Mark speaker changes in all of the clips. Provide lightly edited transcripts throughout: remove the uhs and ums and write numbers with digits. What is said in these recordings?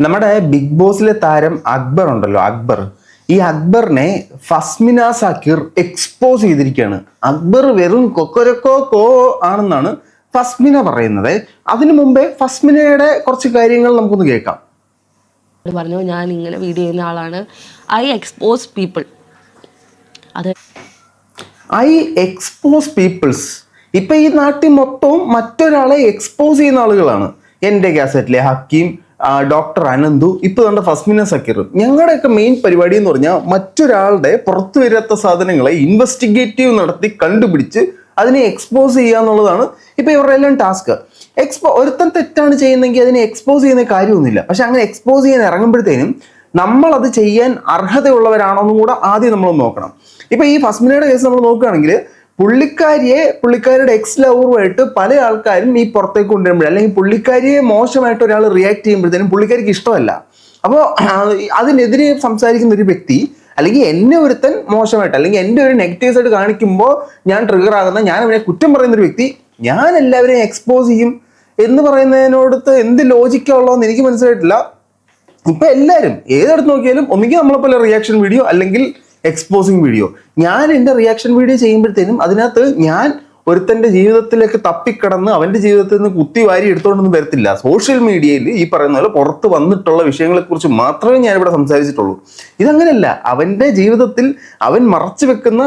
Speaker 1: നമ്മുടെ ബിഗ് ബോസിലെ താരം അക്ബർ ഉണ്ടല്ലോ, അക്ബർ. ഈ അക്ബറിനെ ഫസ്മിന സാക്കിർ എക്സ്പോസ് ചെയ്തിരിക്കുകയാണ്. അക്ബർ വെറും കൊക്കരക്കോ കോ ആണെന്നാണ് ഫസ്മിന പറയുന്നത്. അതിനു മുമ്പേ ഫസ്മിനയുടെ കുറച്ച് കാര്യങ്ങൾ നമുക്കൊന്ന് കേൾക്കാം.
Speaker 2: പറഞ്ഞു, ഞാൻ ഇങ്ങനെ വീഡിയോ ചെയ്യുന്ന ആളാണ്. I expose people. അത്
Speaker 1: ഐ എക്സ്പോസ് പീപ്പിൾസ്. ഇപ്പൊ ഈ നാട്ടിൽ മൊത്തവും മറ്റൊരാളെ എക്സ്പോസ് ചെയ്യുന്ന ആളുകളാണ്. എൻ്റെ കാസറ്റിലെ ഹക്കീം, ഡോക്ടർ അനന്തു, ഇപ്പൊ നമ്മുടെ ഫസ്മിന സക്കീർ. ഞങ്ങളുടെയൊക്കെ മെയിൻ പരിപാടി എന്ന് പറഞ്ഞാൽ മറ്റൊരാളുടെ പുറത്തു വരാത്ത സാധനങ്ങളെ ഇൻവെസ്റ്റിഗേറ്റീവ് നടത്തി കണ്ടുപിടിച്ച് അതിനെ എക്സ്പോസ് ചെയ്യുക എന്നുള്ളതാണ് ഇപ്പൊ ഇവരുടെ എല്ലാം ടാസ്ക്. ഒരുത്തൻ തെറ്റാണ് ചെയ്യുന്നെങ്കിൽ അതിനെ എക്സ്പോസ് ചെയ്യുന്ന കാര്യമൊന്നുമില്ല. പക്ഷെ അങ്ങനെ എക്സ്പോസ് ചെയ്യാൻ ഇറങ്ങുമ്പോഴത്തേനും നമ്മൾ അത് ചെയ്യാൻ അർഹതയുള്ളവരാണോ എന്നും കൂടെ ആദ്യം നമ്മൾ നോക്കണം. ഇപ്പൊ ഈ ഫസ്മിനയുടെ കേസ് നമ്മൾ നോക്കുകയാണെങ്കിൽ പുള്ളിക്കാരിയുടെ എക്സ് ലവറുമായിട്ട് പല ആൾക്കാരും ഈ പുറത്തേക്ക് കൊണ്ടുവരുമ്പോൾ, അല്ലെങ്കിൽ പുള്ളിക്കാരിയെ മോശമായിട്ട് ഒരാൾ റിയാക്ട് ചെയ്യുമ്പോഴത്തേനും പുള്ളിക്കാരിക്ക് ഇഷ്ടമല്ല. അപ്പോൾ അതിനെതിരെ സംസാരിക്കുന്ന ഒരു വ്യക്തി, അല്ലെങ്കിൽ എന്നെ ഒരുത്തൻ മോശമായിട്ട് അല്ലെങ്കിൽ എൻ്റെ ഒരു നെഗറ്റീവ് സൈഡ് കാണിക്കുമ്പോൾ ഞാൻ ട്രിഗർ ആകുന്ന, ഞാൻ അവനെ കുറ്റം പറയുന്ന ഒരു വ്യക്തി, ഞാൻ എല്ലാവരെയും എക്സ്പോസ് ചെയ്യും എന്ന് പറയുന്നതിനോടത്ത് എന്ത് ലോജിക്കുള്ളതെന്ന് എനിക്ക് മനസ്സിലായിട്ടില്ല. ഇപ്പൊ എല്ലാവരും ഏതെടുത്ത് നോക്കിയാലും ഒന്നുകിൽ നമ്മളെപ്പോലെ റിയാക്ഷൻ വീഡിയോ അല്ലെങ്കിൽ എക്സ്പോസിങ് വീഡിയോ. ഞാൻ എൻ്റെ റിയാക്ഷൻ വീഡിയോ ചെയ്യുമ്പോഴത്തേനും അതിനകത്ത് ഞാൻ ഒരുത്തൻ്റെ ജീവിതത്തിലേക്ക് തപ്പിക്കിടന്ന് അവൻ്റെ ജീവിതത്തിൽ നിന്ന് കുത്തി വാരി എടുത്തുകൊണ്ടൊന്നും വരത്തില്ല. സോഷ്യൽ മീഡിയയിൽ ഈ പറയുന്ന പോലെ പുറത്ത് വന്നിട്ടുള്ള വിഷയങ്ങളെക്കുറിച്ച് മാത്രമേ ഞാനിവിടെ സംസാരിച്ചിട്ടുള്ളൂ. ഇതങ്ങനെയല്ല. അവൻ്റെ ജീവിതത്തിൽ അവൻ മറച്ചു വെക്കുന്ന,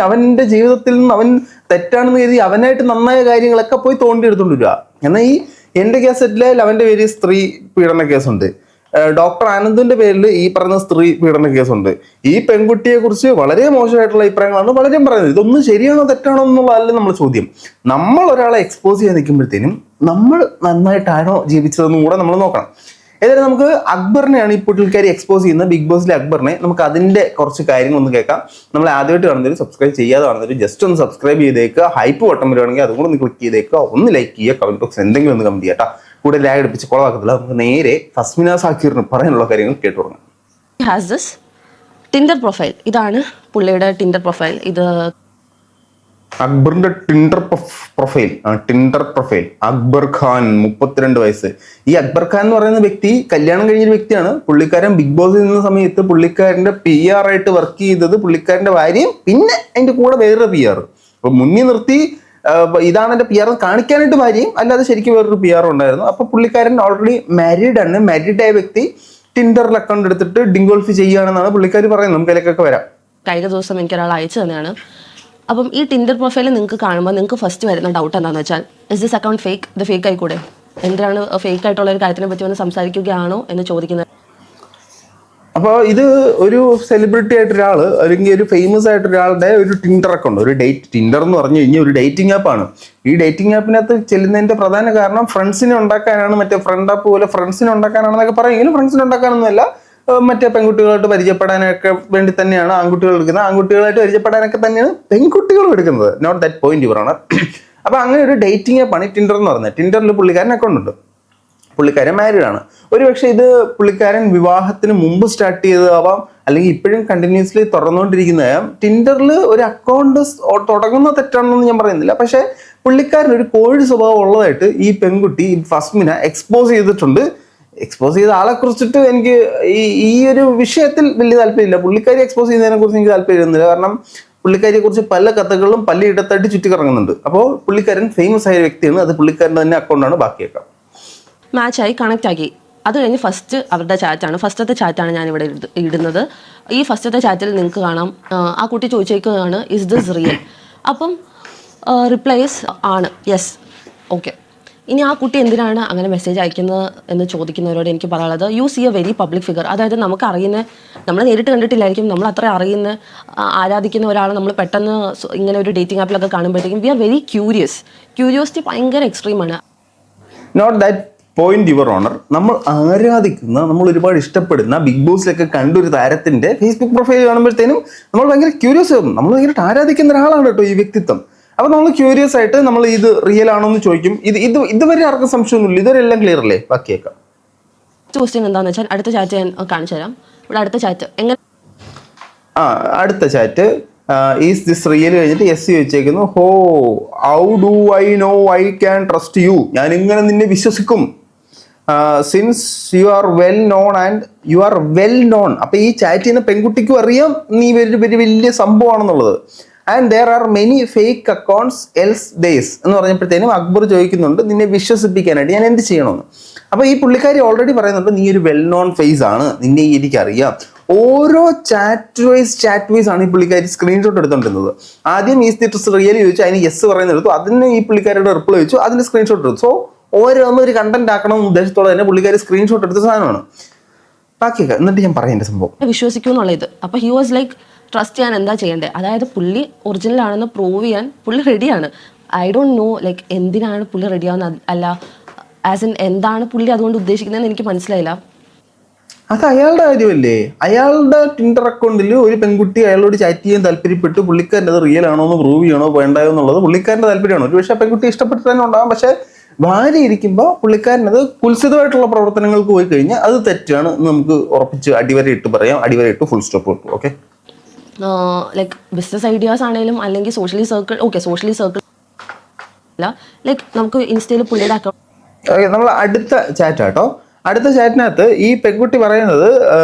Speaker 1: അവൻ്റെ ജീവിതത്തിൽ നിന്ന് അവൻ തെറ്റാണെന്ന് കരുതി അവനായിട്ട് നന്നായ കാര്യങ്ങളൊക്കെ പോയി തോണ്ടി എടുത്തുകൊണ്ട് വരിക. എന്നാൽ ഈ എൻ്റെ കേസറ്റിലെ അവൻ്റെ പേര് സ്ത്രീ പീഡന കേസുണ്ട്. ഡോക്ടർ ആനന്ദിന്റെ പേരിൽ ഈ പറയുന്ന സ്ത്രീ പീഡന കേസുണ്ട്. ഈ പെൺകുട്ടിയെ കുറിച്ച് വളരെ മോശമായിട്ടുള്ള അഭിപ്രായങ്ങളാണ് പലരും പറയുന്നത്. ഇതൊന്നും ശരിയാണോ തെറ്റാണോ എന്നുള്ളതല്ല നമ്മൾ ചോദ്യം. നമ്മൾ ഒരാളെ എക്സ്പോസ് ചെയ്യാൻ നിൽക്കുമ്പോഴത്തേനും നമ്മൾ നന്നായിട്ടാണോ ജീവിച്ചതെന്നും കൂടെ നമ്മൾ നോക്കണം. ഏതായാലും നമുക്ക് അക്ബറിനെയാണ് ഈ പുള്ളിക്കാരി എക്സ്പോസ് ചെയ്യുന്നത്, ബിഗ് ബോസിലെ അക്ബറിനെ. നമുക്ക് അതിന്റെ കുറച്ച് കാര്യങ്ങൾ ഒന്ന് കേൾക്കാം. നമ്മൾ ആദ്യമായിട്ട് കാണുന്നവർ, സബ്സ്ക്രൈബ് ചെയ്യാതെ കാണുന്നവർ ജസ്റ്റ് ഒന്ന് സബ്സ്ക്രൈബ് ചെയ്തേക്കുക. ഹൈപ്പ് ബട്ടൺ വരുവാണെങ്കിൽ അതും കൂടെ ഒന്ന് ക്ലിക്ക് ചെയ്തേക്കുക. ഒന്ന് ലൈക്ക് ചെയ്യുക, കമന്റ് ബോക്സ് എന്തെങ്കിലും ഒന്ന് കമന്റ് ചെയ്യാം. കൂടെ ലാഗ് അടുപ്പിച്ച് കുളവാക്കത്തില്ല. നമുക്ക് നേരെ ഫസ്മിന സാക്കിറിന് പറയാനുള്ള കാര്യങ്ങൾ കേട്ടു തുടങ്ങാം.
Speaker 2: Has this Tinder profile. ഇതാണ് പുള്ളിയുടെ ടിൻഡർ പ്രൊഫൈൽ. ഇത്
Speaker 1: അക്ബറിന്റെ ടിൻഡർ പ്രൊഫൈൽ. അക്ബർ ഖാൻ, 32 വയസ്സ്. ഈ അക്ബർ ഖാൻ എന്ന് പറയുന്ന വ്യക്തി കല്യാണം കഴിഞ്ഞൊരു വ്യക്തിയാണ്. പുള്ളിക്കാരൻ ബിഗ് ബോസിൽ നിന്ന സമയത്ത് പുള്ളിക്കാരന്റെ PR ആയിട്ട് വർക്ക് ചെയ്തത് പുള്ളിക്കാരന്റെ ഭാര്യയും പിന്നെ അതിന്റെ കൂടെ വേറൊരു PR. അപ്പൊ മുന്നിൽ നിർത്തി ഇതാണ് എന്റെ PR കാണിക്കാനായിട്ട് ഭാര്യയും, അല്ലാതെ ശരിക്കും വേറൊരു PR ഉണ്ടായിരുന്നു. അപ്പൊ പുള്ളിക്കാരൻ ഓൾറെഡി മാരീഡ് ആണ്. മാരീഡ് ആയ വ്യക്തി ടിൻഡറിൽ അക്കൗണ്ട് എടുത്തിട്ട് ഡിങ്കോൾഫ് ചെയ്യുകയാണെന്നാണ് പുള്ളിക്കാർ പറയുന്നത്. നമുക്ക് അതിലേക്കൊക്കെ വരാം.
Speaker 2: കഴിഞ്ഞ ദിവസം എനിക്കൊരാൾ അയച്ചു തന്നെയാണ്. അപ്പം ഈ ടിൻഡർ പ്രൊഫൈൽ നിങ്ങൾക്ക് കാണുമ്പോൾ നിങ്ങൾക്ക് ഫസ്റ്റ് വരുന്ന ഡൗട്ട് എന്താണെന്ന് വെച്ചാൽ, ഇസ് ദിസ് അക്കൗണ്ട് ഫേക്ക്? ഇത് ഫേക്ക് ആയിക്കൂടെ? എന്തിനാണ് ഫേക്ക് ആയിട്ടുള്ള ഒരു കാര്യത്തിനെ പറ്റി ഒന്ന് സംസാരിക്കുകയാണോ എന്ന് ചോദിക്കുന്നത്.
Speaker 1: അപ്പോൾ ഇത് ഒരു സെലിബ്രിറ്റി ആയിട്ടൊരാള്, അല്ലെങ്കിൽ ഒരു ഫേമസ് ആയിട്ടൊരാളുടെ ഒരു ടിൻഡർ അക്കൗണ്ട്, ഒരു ടിൻഡർ എന്ന് പറഞ്ഞു കഴിഞ്ഞാൽ ഒരു ഡേറ്റിംഗ് ആപ്പാണ്. ഈ ഡേറ്റിംഗ് ആപ്പിനകത്ത് ചെല്ലുന്നതിന്റെ പ്രധാന കാരണം ഫ്രണ്ട്സിനെ ഉണ്ടാക്കാനാണ്. മറ്റേ ഫ്രണ്ട് ആപ്പ് പോലെ ഫ്രണ്ട്സിനെ ഉണ്ടാക്കാനാണെന്നൊക്കെ പറയുമെങ്കിലും ഫ്രണ്ട്സിനെ ഉണ്ടാക്കാനൊന്നുമല്ല, മറ്റേ പെൺകുട്ടികളായിട്ട് പരിചയപ്പെടാനൊക്കെ വേണ്ടി തന്നെയാണ് ആൺകുട്ടികൾ എടുക്കുന്നത്. ആൺകുട്ടികളായിട്ട് പരിചയപ്പെടാനൊക്കെ തന്നെയാണ് പെൺകുട്ടികളും എടുക്കുന്നത്. Note that point your honour. അപ്പൊ അങ്ങനെ ഒരു ഡേറ്റിംഗ് ആപ്പാണ് ടിൻഡർ എന്ന് പറയുന്നത്. ടിൻഡറിൽ പുള്ളിക്കാരൻ അക്കൗണ്ട് ഉണ്ട്. പുള്ളിക്കാരൻ മാരീഡ് ആണ്. ഒരുപക്ഷെ ഇത് പുള്ളിക്കാരൻ വിവാഹത്തിന് മുമ്പ് സ്റ്റാർട്ട് ചെയ്തതാവാം, അല്ലെങ്കിൽ ഇപ്പോഴും കണ്ടിന്യൂസ്ലി തുറന്നുകൊണ്ടിരിക്കുന്നതാവാം. ടിൻഡറിൽ ഒരു അക്കൗണ്ട് തുടങ്ങുന്ന തെറ്റാണെന്ന് ഞാൻ പറയുന്നില്ല. പക്ഷെ പുള്ളിക്കാരൻ ഒരു കോഴി സ്വഭാവം ഉള്ളതായിട്ട് ഈ പെൺകുട്ടി ഫസ്മിന എക്സ്പോസ് ചെയ്തിട്ടുണ്ട്. എക്സ്പോസ് ചെയ്ത ആളെ കുറിച്ചിട്ട് എനിക്ക് ഈ ഒരു വിഷയത്തിൽ വലിയ താല്പര്യമില്ല. പുള്ളിക്കാരി എക്സ്പോസ് ചെയ്യുന്നതിനെ കുറിച്ച് എനിക്ക് താല്പര്യമൊന്നുമില്ല. കാരണം പുള്ളിക്കാരിയെ കുറിച്ച് പല കഥകളും പല ഇടത്തായിട്ട് ചുറ്റിക്കറങ്ങുന്നുണ്ട്. അപ്പോൾ പുള്ളിക്കാരൻ ഫേമസ് ആയ വ്യക്തിയാണ്. അത് പുള്ളിക്കാരൻ്റെ തന്നെ അക്കൗണ്ടാണ്. ബാക്കിയൊക്കെ
Speaker 2: മാച്ചായി കണക്റ്റ് ആക്കി. അത് കഴിഞ്ഞ് ഫസ്റ്റ് അവരുടെ ചാറ്റാണ്, ഫസ്റ്റത്തെ ചാറ്റാണ് ഞാനിവിടെ ഇടുന്നത്. ഈ ഫസ്റ്റത്തെ ചാറ്റിൽ നിങ്ങൾക്ക് കാണാം, ആ കുട്ടി ചോദിച്ചേക്കുകയാണ്, ഇസ് ദിസ് റിയൽ? അപ്പം റിപ്ലൈസ് ആണ്, യെസ്, ഓക്കെ. ഇനി ആ കുട്ടി എന്തിനാണ് അങ്ങനെ മെസ്സേജ് അയക്കുന്നത് എന്ന് ചോദിക്കുന്നവരോട് എനിക്ക് പറയാനുള്ളത്, you see a very public figure. അതായത് നമുക്ക് അറിയുന്ന, നമ്മൾ നേരിട്ട് കണ്ടിട്ടില്ലായിരിക്കും, നമ്മൾ അത്ര അറിയുന്ന ആരാധിക്കുന്ന ഒരാളെ നമ്മൾ പെട്ടെന്ന് ഇങ്ങനെ ഒരു ഡേറ്റിംഗ് ആപ്പിലൊക്കെ കാണുമ്പോഴത്തേക്കും വി ആർ വെരി ക്യൂരിയോസിറ്റി ഭയങ്കര എക്സ്ട്രീമാണ്.
Speaker 1: Note that point your honour. നമ്മൾ ആരാധിക്കുന്ന, നമ്മൾ ഒരുപാട് ഇഷ്ടപ്പെടുന്ന, ബിഗ് ബോസിലൊക്കെ കണ്ടൊരു താരത്തിന്റെ ഫേസ്ബുക്ക് പ്രൊഫൈൽ കാണുമ്പോഴത്തേനും നമ്മൾ ഭയങ്കര ക്യൂരിയസ് ആകും. നമ്മൾ ഭയങ്കര ആരാധിക്കുന്ന ഒരാളാണ് കേട്ടോ ഈ വ്യക്തിത്വം. അപ്പൊ നമ്മൾ ക്യൂരിയസ് ആയിട്ട് നമ്മൾ ഇത് റിയൽ ആണോ എന്ന് ചോദിക്കും. ഇതുവരെ ആർക്കും സംശയമൊന്നുമില്ല. ഇതുവരെല്ലാം ക്ലിയർ അല്ലേ? ബാക്കിയേക്കാം.
Speaker 2: ക്വസ്റ്റ്യൻ എന്താണെന്ന് വെച്ചാൽ അടുത്ത ചാറ്റ് ഞാൻ കാണിച്ചു തരാം. ഇവിടെ അടുത്ത ചാറ്റ് എങ്ങനെ,
Speaker 1: അടുത്ത ചാറ്റ് ഈസ് ദിസ് റിയൽ കഴിഞ്ഞിട്ട് യെസ് ചോദിച്ചേക്കുന്നു. How do I know I can trust you? ഞാൻ ഇങ്ങനെ നിന്നെ വിശ്വസിക്കും. Since you are well known and you are well known. അപ്പൊ ഈ ചാറ്റ് ചെയ്യുന്ന പെൺകുട്ടിക്കും അറിയാം നീ ഒരു വലിയ സംഭവമാണെന്നുള്ളത്. And there are many fake accounts else days എന്ന് പറഞ്ഞപ്പോഴത്തേനും അക്ബർ ചോദിക്കുന്നുണ്ട് നിന്നെ വിശ്വസിപ്പിക്കാനായിട്ട് ഞാൻ എന്ത് ചെയ്യണമെന്ന്. അപ്പൊ ഈ പുള്ളിക്കാരി ഓൾറെഡി പറയുന്നുണ്ട് നീ ഒരു വെൽ നോൺ ഫേസ് ആണ്, നിന്നെ എനിക്കറിയാം. ഓരോ ചാറ്റ് വൈസ് ആണ് ഈ പുള്ളിക്കാരി സ്ക്രീൻഷോട്ട് എടുത്തോണ്ടിരുന്നത്. ആദ്യം ഈസ് ദിറ്റ് റിയൽ ചോദിച്ചു, അതിന് യെസ് പറയുന്നെടുത്തു, അതിന് ഈ പുള്ളിക്കാരിയുടെ റിപ്ലൈ ചോദിച്ചു, അതിന് സ്ക്രീൻഷോട്ട് എടുത്തു. സോ ഓരോന്നും ഒരു കണ്ടന്റ് ആക്കണം എന്ന ഉദ്ദേശത്തോടെ തന്നെ പുള്ളിക്കാരി സ്ക്രീൻഷോട്ട് എടുത്ത സാധനമാണ്. ബാക്കിയൊക്കെ എന്നിട്ട് ഞാൻ പറയാം എൻ്റെ സംഭവം.
Speaker 2: വിശ്വസിക്കുമെന്നുള്ള ഇത്. അപ്പോൾ ഹി വാസ് ലൈക്ക് ട്രസ്റ്റ് ചെയ്യാൻ എന്താ ചെയ്യേണ്ടത്, അതായത് പുള്ളി ഒറിജിനൽ ആണെന്ന് പ്രൂവ് ചെയ്യാൻ പുള്ളി റെഡിയാണ്. ഐ ഡോണ്ട് നോ ലൈക്ക് എന്തിനാണ് പുള്ളി റെഡിയാവുന്ന, അല്ല ആസ് ഇൻ എന്താണ് പുള്ളി അതുകൊണ്ട് ഉദ്ദേശിക്കുന്നതെന്ന് എനിക്ക് മനസ്സിലായില്ല.
Speaker 1: അത് അയാളുടെ കാര്യമല്ലേ. അയാളുടെ ടിൻഡർ അക്കൗണ്ടിൽ ഒരു പെൺകുട്ടി അയാളോട് ചാറ്റ് ചെയ്യാൻ താല്പര്യപ്പെട്ടു, പുള്ളിക്കാരൻ്റെ അത് റിയൽ ആണോ എന്ന് പ്രൂവ് ചെയ്യണോ വേണ്ടായോ എന്നുള്ളത് പുള്ളിക്കാരൻ്റെ താല്പര്യമാണ്. ഒരു പക്ഷേ പെൺകുട്ടി ഇഷ്ടപ്പെട്ട് തന്നെ ഉണ്ടാകും, പക്ഷേ ഭാര്യ ഇരിക്കുമ്പോൾ പുള്ളിക്കാരനത് കുൽസിതമായിട്ടുള്ള പ്രവർത്തനങ്ങൾക്ക് പോയി കഴിഞ്ഞാൽ അത് തെറ്റാണ് നമുക്ക് ഉറപ്പിച്ച് അടിവരയിട്ട് പറയാം, അടിവരയിട്ട് ഫുൾ സ്റ്റോപ്പ് കിട്ടും. ഓക്കെ,
Speaker 2: ലൈക്ക് ബിസിനസ് ഐഡിയാസ് ആണെങ്കിലും അല്ലെങ്കിൽ socially circle, okay socially circle അല്ല, ലൈക്ക് നമുക്ക് ഇൻസ്റ്റയിൽ പുള്ളിയുടെ അക്കൗണ്ട്.
Speaker 1: ഓക്കെ, നമ്മൾ അടുത്ത ചാറ്റാട്ടോ. അടുത്ത ചാറ്റിനകത്ത് ഈ പെൺകുട്ടി പറയുന്നത്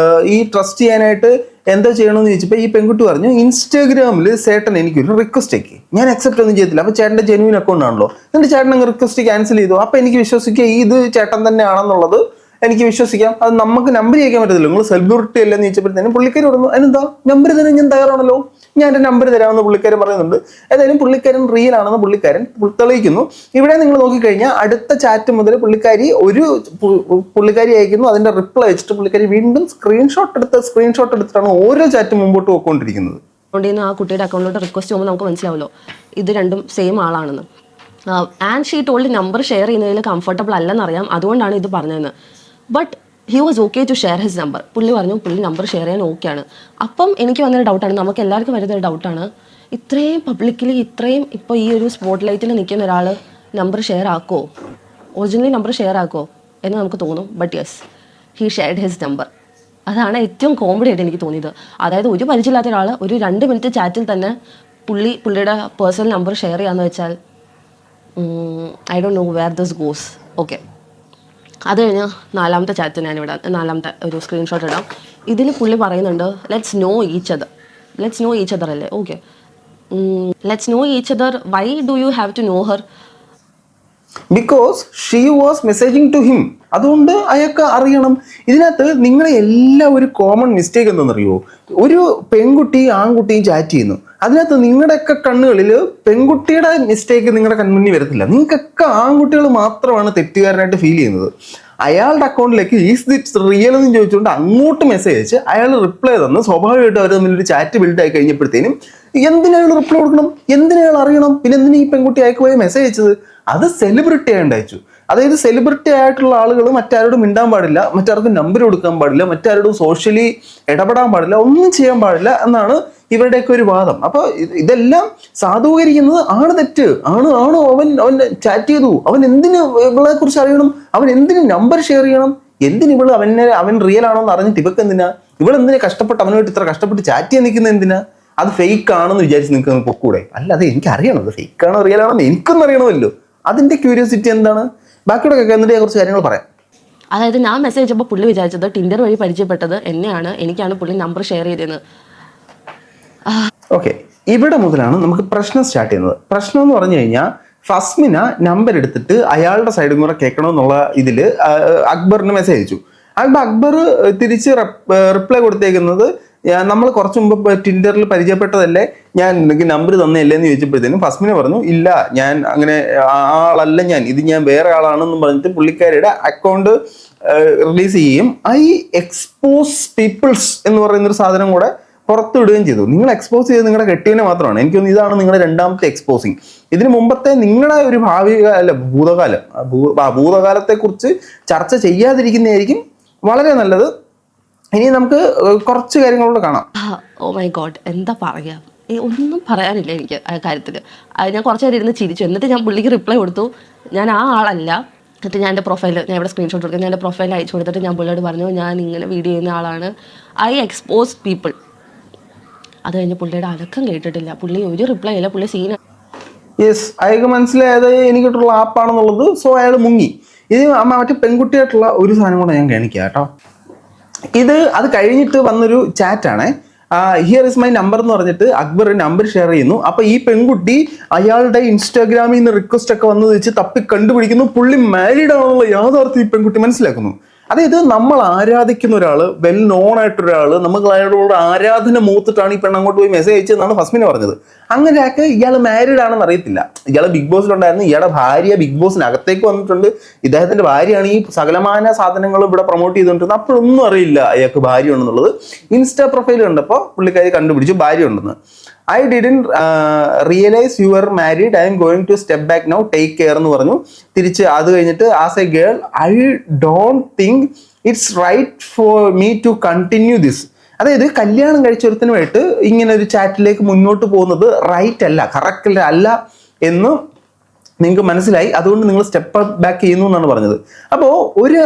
Speaker 1: ഈ ട്രസ്റ്റ് ചെയ്യാനായിട്ട് എന്താ ചെയ്യണമെന്ന് ചോദിച്ചപ്പോൾ ഈ പെൺകുട്ടി പറഞ്ഞു ഇൻസ്റ്റാഗ്രാമിൽ ചേട്ടൻ എനിക്കൊരു റിക്വസ്റ്റ് ആക്കി, ഞാൻ അക്സെപ്റ്റ് ഒന്നും ചെയ്തില്ല. അപ്പോൾ ചേട്ടൻ്റെ ജെന്യൂൻ അക്കൗണ്ട് ആണല്ലോ, എന്നിട്ട് ചേട്ടൻ അങ്ങ് റിക്വസ്റ്റ് ക്യാൻസൽ ചെയ്തു. അപ്പോൾ എനിക്ക് വിശ്വസിക്കുക ഇത് ചേട്ടൻ തന്നെയാണെന്നുള്ളത് എനിക്ക് വിശ്വസിക്കാം. അത് നമുക്ക് നമ്പർ ചെയ്യിക്കാൻ പറ്റത്തില്ല. നിങ്ങൾ സെലിബ്രിറ്റി അല്ലെന്ന് ചോദിച്ചപ്പോഴത്തേനും പുള്ളിക്കാരി പറഞ്ഞു അതിനെന്താ നമ്പർ തരാൻ ഞാൻ തയ്യാറാണല്ലോ, ഞാൻ എൻ്റെ നമ്പർ തരാമെന്ന് പുള്ളിക്കാരൻ പറയുന്നുണ്ട്. ഏതായാലും പുള്ളിക്കാരൻ റിയൽ ആണെന്ന് പുള്ളിക്കാരൻ തെളിയിക്കുന്നു. ഇവിടെ നിങ്ങൾ നോക്കിക്കഴിഞ്ഞാൽ അടുത്ത ചാറ്റ് മുതൽ പുള്ളിക്കാരി അയക്കുന്നു, അതിൻ്റെ റിപ്ലൈ വെച്ചിട്ട് പുള്ളിക്കാരി വീണ്ടും സ്ക്രീൻഷോട്ട് എടുത്തിട്ടാണ് ഓരോ ചാറ്റ് മുമ്പോട്ട് പോയിക്കൊണ്ടിരിക്കുന്നത്.
Speaker 2: അതുകൊണ്ട് ആ കുട്ടിയുടെ അക്കൗണ്ടിലോട്ട് റിക്വസ്റ്റ് ചെയ്യുമ്പോൾ നമുക്ക് മനസ്സിലാവുമല്ലോ ഇത് രണ്ടും സെയിം ആളാണെന്ന്. And she told number share ചെയ്യുന്നതിൽ കംഫർട്ടബിൾ അല്ലെന്നറിയാം, അതുകൊണ്ടാണ് ഇത് പറഞ്ഞതെന്ന്. But he was okay to share his number. പുള്ളി പറഞ്ഞു പുള്ളി നമ്പർ ഷെയർ ചെയ്യാൻ ഓക്കെയാണ്. അപ്പം എനിക്ക് വന്നൊരു ഡൗട്ടാണ്, നമുക്ക് എല്ലാവർക്കും വരുന്നൊരു ഡൗട്ടാണ്, ഇത്രയും പബ്ലിക്കലി ഇത്രയും ഇപ്പോൾ ഈ ഒരു സ്പോട്ട് ലൈറ്റിൽ നിൽക്കുന്ന ഒരാൾ നമ്പർ ഷെയർ ആക്കുമോ, ഒറിജിനലി നമ്പർ ഷെയർ ആക്കുമോ എന്ന് നമുക്ക് തോന്നും. But yes, he shared his number. അതാണ് ഏറ്റവും കോമഡി ആയിട്ട് എനിക്ക് തോന്നിയത്. അതായത് ഒരു പരിചയമില്ലാത്ത ഒരാൾ ഒരു 2 മിനിറ്റ് ചാറ്റിൽ തന്നെ പുള്ളിയുടെ പേഴ്സണൽ നമ്പർ ഷെയർ ചെയ്യാന്ന് വെച്ചാൽ I don't know where this goes. Okay, അത് കഴിഞ്ഞ് നാലാമത്തെ ചാറ്റ് ഞാനിവിടെ നാലാമത്തെ ഒരു സ്ക്രീൻഷോട്ട് ഇടാം. ഇതിൽ പുള്ളി പറയുന്നുണ്ട് ലെറ്റ്സ് നോ ഈച്ച് അതർ അല്ലേ. Okay, let's know each other. Why do you have to know her?
Speaker 1: Because she was messaging to him. അതുകൊണ്ട് അയാൾക്ക് അറിയണം. ഇതിനകത്ത് നിങ്ങളെ എല്ലാം ഒരു കോമൺ മിസ്റ്റേക്ക് എന്താണെന്നറിയോ, ഒരു പെൺകുട്ടി ആൺകുട്ടിയും ചാറ്റ് ചെയ്യുന്നു, അതിനകത്ത് നിങ്ങളുടെയൊക്കെ കണ്ണുകളിൽ പെൺകുട്ടിയുടെ മിസ്റ്റേക്ക് നിങ്ങളുടെ കൺമുന്നിൽ വരത്തില്ല. നിങ്ങൾക്കൊക്കെ ആൺകുട്ടികൾ മാത്രമാണ് തെറ്റുകാരനായിട്ട് ഫീൽ ചെയ്യുന്നത്. അയാളുടെ അക്കൗണ്ടിലേക്ക് ഈസ് ദിറ്റ് റിയൽ എന്ന് ചോദിച്ചുകൊണ്ട് അങ്ങോട്ട് മെസ്സേജ് അയച്ച് അയാൾ റിപ്ലൈ തന്ന് സ്വാഭാവികമായിട്ട് അവർ തമ്മിലൊരു ചാറ്റ് ബിൽഡ് ആയി കഴിഞ്ഞപ്പോഴത്തേനും എന്തിനയാൾ റിപ്ലൈ കൊടുക്കണം, എന്തിനയാൾ അറിയണം, പിന്നെ എന്തിനാ ഈ പെൺകുട്ടി അയക്ക് പോയി മെസ്സേജ് അയച്ചത്? അത് സെലിബ്രിറ്റി ആയിട്ട് അയച്ചു. അതായത് സെലിബ്രിറ്റി ആയിട്ടുള്ള ആളുകൾ മറ്റാരോടും മിണ്ടാൻ പാടില്ല, മറ്റാർക്കും നമ്പർ കൊടുക്കാൻ പാടില്ല, മറ്റാരോടും സോഷ്യലി ഇടപെടാൻ പാടില്ല, ഒന്നും ചെയ്യാൻ പാടില്ല എന്നാണ് ഇവരുടെയൊക്കെ ഒരു വാദം. അപ്പോൾ ഇതെല്ലാം സാധൂകരിക്കുന്നത് ആണ് തെറ്റ്. അവൻ ചാറ്റ് ചെയ്തു, അവൻ എന്തിന് ഇവളെ കുറിച്ച് അറിയണം, അവൻ എന്തിന് നമ്പർ ഷെയർ ചെയ്യണം, എന്തിന് അവൻ റിയൽ ആണോ എന്ന് അറിഞ്ഞിട്ട് ഇവക്ക് എന്തിനാ, ഇവളെന്തിനാ കഷ്ടപ്പെട്ട് അവനുമായിട്ട് ഇത്ര കഷ്ടപ്പെട്ട് ചാറ്റ് ചെയ്യാൻ നിൽക്കുന്നത് എന്തിനാ? അത് ഫേക്ക് ആണെന്ന് വിചാരിച്ച് നിങ്ങൾക്ക് പൊക്കൂടെ? അല്ലാതെ എനിക്ക് അറിയണം അത് ഫേക്ക് ആണോ റിയൽ ആണോ എനിക്കൊന്നും അറിയണമല്ലോ. അതിന്റെ ക്യൂരിയോസിറ്റി എന്താണ്? ബാക്കിയുടെ എന്നിട്ട് കുറച്ച് കാര്യങ്ങൾ പറയാം.
Speaker 2: അതായത് ഞാൻ മെസ്സേജ് അയച്ചപ്പോൾ പുള്ളി വിചാരിച്ചത് ടിൻഡർ വഴി പരിചയപ്പെട്ടത് എന്നെയാണ്, എനിക്കാണ് പുള്ളി നമ്പർ ഷെയർ ചെയ്തതെന്ന്.
Speaker 1: ഓക്കെ, ഇവിടെ മുതലാണ് നമുക്ക് പ്രശ്നം സ്റ്റാർട്ട് ചെയ്യുന്നത്. പ്രശ്നം എന്ന് പറഞ്ഞു കഴിഞ്ഞാൽ ഫസ്മിന നമ്പർ എടുത്തിട്ട് അയാളുടെ സൈഡും കൂടെ കേൾക്കണമെന്നുള്ള ഇതിൽ അക്ബറിന് മെസ്സേജ് അയച്ചു. അക്ബർ തിരിച്ച് റിപ്ലൈ കൊടുത്തേക്കുന്നത് നമ്മൾ കുറച്ച് മുമ്പ് ടിൻഡറിൽ പരിചയപ്പെട്ടതല്ലേ, ഞാൻ എനിക്ക് നമ്പർ തന്നെയല്ലേ എന്ന് ചോദിച്ചപ്പോഴത്തേനും ഫസ്മിന പറഞ്ഞു ഇല്ല, ഞാൻ അങ്ങനെ ആളല്ല, ഇത് ഞാൻ വേറെ ആളാണെന്ന് പറഞ്ഞിട്ട് പുള്ളിക്കാരിയുടെ അക്കൗണ്ട് റിലീസ് ചെയ്യുകയും ഐ എക്സ്പോസ് പീപ്പിൾസ് എന്ന് പറയുന്നൊരു സാധനം കൂടെ പുറത്തു വിടുകയും ചെയ്തു. നിങ്ങൾ എക്സ്പോസ് ചെയ്ത് നിങ്ങളുടെ കെട്ടിയനെ മാത്രമാണ്. എനിക്ക് തോന്നുന്നു ഇതാണ് നിങ്ങളുടെ രണ്ടാമത്തെ എക്സ്പോസിങ്. ഇതിന് മുമ്പത്തെ നിങ്ങളുടെ ഒരു ഭൂതകാലത്തെ കുറിച്ച് ചർച്ച ചെയ്യാതിരിക്കുന്നതായിരിക്കും വളരെ നല്ലത്. ഇനി നമുക്ക് കുറച്ച് കാര്യങ്ങളോട് കാണാം.
Speaker 2: ഓ മൈ ഗോഡ്, എന്താ പറയാ, ഒന്നും പറയാനില്ല എനിക്ക് ആ കാര്യത്തിൽ. ഞാൻ കുറച്ച് നേരം ഇരുന്ന് ചിരിച്ചു. എന്നിട്ട് ഞാൻ പുള്ളിക്ക് റിപ്ലൈ കൊടുത്തു, ഞാൻ ആ ആളല്ല. എന്നിട്ട് ഞാൻ എൻ്റെ പ്രൊഫൈൽ, ഞാൻ ഇവിടെ സ്ക്രീൻഷോട്ട് കൊടുക്കുക, ഞാൻ എൻ്റെ പ്രൊഫൈൽ അയച്ചു കൊടുത്തിട്ട് ഞാൻ പുള്ളിയോട് പറഞ്ഞു ഞാൻ ഇങ്ങനെ വീഡിയോ ചെയ്യുന്ന ആളാണ്, ഐ എക്സ്പോസ് പീപ്പിൾ. അത് കഴിഞ്ഞ് പുള്ളിയുടെ അലക്കം കേട്ടിട്ടില്ല, പുള്ളി ഒരു റിപ്ലൈ ഇല്ല, പുള്ളി സീന.
Speaker 1: യെസ്, അയാൾക്ക് മനസ്സിലായത് എനിക്കിട്ടുള്ള ആപ്പാണെന്നുള്ളത്. സോ അയാൾ മുങ്ങി. ഇത് മറ്റേ പെൺകുട്ടിയായിട്ടുള്ള ഒരു സാധനം കൂടെ ഞാൻ കാണിക്കാം കേട്ടോ. അത് കഴിഞ്ഞിട്ട് വന്നൊരു ചാറ്റാണ്. ഹിയർ ഇസ് മൈ നമ്പർ എന്ന് പറഞ്ഞിട്ട് അക്ബർ നമ്പർ ഷെയർ ചെയ്യുന്നു. അപ്പൊ ഈ പെൺകുട്ടി അയാളുടെ ഇൻസ്റ്റാഗ്രാമിൽ നിന്ന് റിക്വസ്റ്റ് ഒക്കെ വന്നത് വെച്ച് തപ്പി കണ്ടുപിടിക്കുന്നു. പുള്ളി മാരീഡ് ആണെന്നുള്ള യാഥാർത്ഥ്യം ഈ പെൺകുട്ടി മനസ്സിലാക്കുന്നു. അതായത് നമ്മൾ ആരാധിക്കുന്ന ഒരാള്, വെൽ നോൺ ആയിട്ടൊരാള്, നമുക്ക് അയാളോട് ആരാധന മൂത്തിട്ടാണ് ഈ പെണ്ണ് അങ്ങോട്ട് പോയി മെസ്സേജ് അയച്ചതെന്നാണ് ഫസ്മിനെ പറഞ്ഞത്. അങ്ങനെയൊക്കെ ഇയാൾ മാരീഡ് ആണെന്ന് അറിയത്തില്ല. ഇയാൾ ബിഗ് ബോസിലുണ്ടായിരുന്നു, ഇയാളുടെ ഭാര്യ ബിഗ് ബോസിനകത്തേക്ക് വന്നിട്ടുണ്ട്, ഇദ്ദേഹത്തിന്റെ ഭാര്യയാണ് ഈ സകലമാന സാധനങ്ങൾ ഇവിടെ പ്രൊമോട്ട് ചെയ്തുകൊണ്ടിരുന്നത്. അപ്പോഴൊന്നും അറിയില്ല അയാൾക്ക് ഭാര്യ ഉണ്ടെന്നുള്ളത്. ഇൻസ്റ്റാ പ്രൊഫൈൽ കണ്ടപ്പോൾ പുള്ളിക്കാരി കണ്ടുപിടിച്ചു ഭാര്യ ഉണ്ടെന്ന്. I didn't realise you are married, I am going to step back now, take care എന്ന് പറഞ്ഞു. തിരിച്ച് അത് കഴിഞ്ഞിട്ട് as a girl I don't think it's right for me to continue this. അതായത് കല്യാണം കഴിച്ചൊരുത്തനുമായിട്ട് ഇങ്ങനെ ഒരു ചാറ്റിലേക്ക് മുന്നോട്ട് പോകുന്നത് റൈറ്റ് അല്ല, കറക്റ്റ് അല്ല എന്ന് നിങ്ങൾക്ക് മനസ്സിലായി. അതുകൊണ്ട് നിങ്ങൾ സ്റ്റെപ്പ് ബാക്ക് ചെയ്യുന്നു എന്നാണ് പറഞ്ഞത്. അപ്പോൾ ഒരു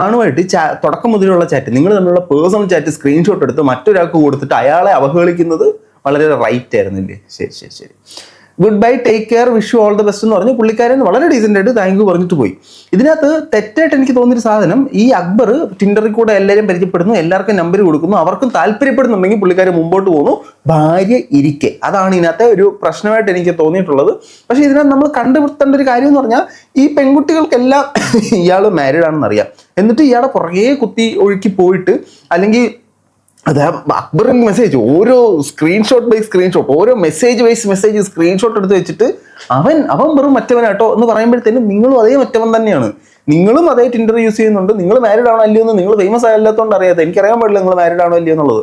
Speaker 1: ആണുമായിട്ട് തുടക്കം മുതലുള്ള ചാറ്റ്, നിങ്ങൾ തമ്മിലുള്ള പേഴ്സണൽ ചാറ്റ് സ്ക്രീൻഷോട്ട് എടുത്ത് മറ്റൊരാൾക്ക് കൊടുത്തിട്ട് അയാളെ അവഹേളിക്കുന്നത് വളരെ റൈറ്റ് ആയിരുന്നില്ലേ? ശരി ശരി ശരി, good bye, take care, wish you all the best എന്ന് പറഞ്ഞ് പുള്ളിക്കാരൻ വളരെ ഡീസൻ്റ് ആയിട്ട് താങ്ക് യു പറഞ്ഞിട്ട് പോയി. ഇതിനകത്ത് തെറ്റായിട്ട് എനിക്ക് തോന്നിയൊരു സാധനം, ഈ അക്ബർ ടിൻഡറിൽ കൂടെ എല്ലാവരും പരിചയപ്പെടുന്നു, എല്ലാവർക്കും നമ്പർ കൊടുക്കുന്നു, അവർക്കും താല്പര്യപ്പെടുന്നുണ്ടെങ്കിൽ പുള്ളിക്കാരൻ മുമ്പോട്ട് പോകുന്നു, ഭാര്യ ഇരിക്കെ. അതാണ് ഇതിനകത്തെ ഒരു പ്രശ്നമായിട്ട് എനിക്ക് തോന്നിയിട്ടുള്ളത്. പക്ഷേ ഇതിനകത്ത് നമ്മൾ കണ്ടുപിടുത്തേണ്ട ഒരു കാര്യം എന്ന് പറഞ്ഞാൽ, ഈ പെൺകുട്ടികൾക്കെല്ലാം ഇയാൾ മാരീഡ് ആണെന്ന് അറിയാം, എന്നിട്ട് ഇയാളെ കുറേ കുത്തി ഒഴുക്കി പോയിട്ട്, അല്ലെങ്കിൽ അത് അക്ബറിന് മെസ്സേജ് ഓരോ സ്ക്രീൻഷോട്ട് ബൈ സ്ക്രീൻഷോട്ട്, ഓരോ മെസ്സേജ് വൈസ് മെസ്സേജ് സ്ക്രീൻഷോട്ട് എടുത്ത് വെച്ചിട്ട് അവൻ വെറും മറ്റവനാട്ടോ എന്ന് പറയുമ്പോഴത്തേനും നിങ്ങളും അതേ മറ്റവൻ തന്നെയാണ്. നിങ്ങളും അതേ ടിൻഡർ യൂസ് ചെയ്യുന്നുണ്ട്. നിങ്ങൾ മാരീഡ് ആണോ അല്ലയോ എന്ന് നിങ്ങൾ ഫേമസ് ആയല്ലാത്തതുകൊണ്ട് അറിയാതെ, എനിക്കറിയാൻ പാടില്ല നിങ്ങൾ മാരീഡ് ആണോ അല്ലയോ എന്നുള്ളത്.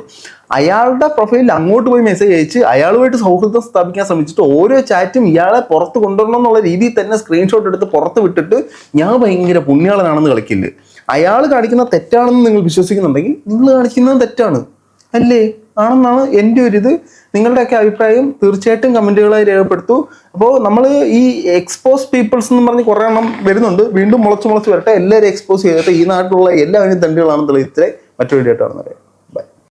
Speaker 1: അയാളുടെ പ്രൊഫൈലിൽ അങ്ങോട്ട് പോയി മെസ്സേജ് അയച്ച് അയാളുമായിട്ട് സൗഹൃദം സ്ഥാപിക്കാൻ ശ്രമിച്ചിട്ട് ഓരോ ചാറ്റും ഇയാളെ പുറത്ത് കൊണ്ടുവരണം എന്നുള്ള രീതിയിൽ തന്നെ സ്ക്രീൻഷോട്ട് എടുത്ത് പുറത്ത് വിട്ടിട്ട് ഞാൻ ഭയങ്കര പുണ്യാളനാണെന്ന് കളിക്കില്ല. അയാൾ കാണിക്കുന്ന തെറ്റാണെന്ന് നിങ്ങൾ വിശ്വസിക്കുന്നുണ്ടെങ്കിൽ നിങ്ങൾ കാണിക്കുന്നത് തെറ്റാണ് അല്ലേ ആണെന്നാണ് എൻ്റെ ഒരു ഇത്. നിങ്ങളുടെയൊക്കെ അഭിപ്രായം തീർച്ചയായിട്ടും കമൻറ്റുകളായി രേഖപ്പെടുത്തൂ. അപ്പോൾ നമ്മൾ ഈ എക്സ്പോസ് പീപ്പിൾസ് എന്ന് പറഞ്ഞ് കുറേ എണ്ണം വരുന്നുണ്ട്, വീണ്ടും മുളച്ച് വരട്ടെ. എല്ലാവരും എക്സ്പോസ് ചെയ്തിട്ട് ഈ നാട്ടിലുള്ള എല്ലാവരും തണ്ടുകളാണെന്ന് തെളിയിച്ചേ മറ്റൊരു വീഡിയോ ആയിട്ടാണെന്ന് പറയാം.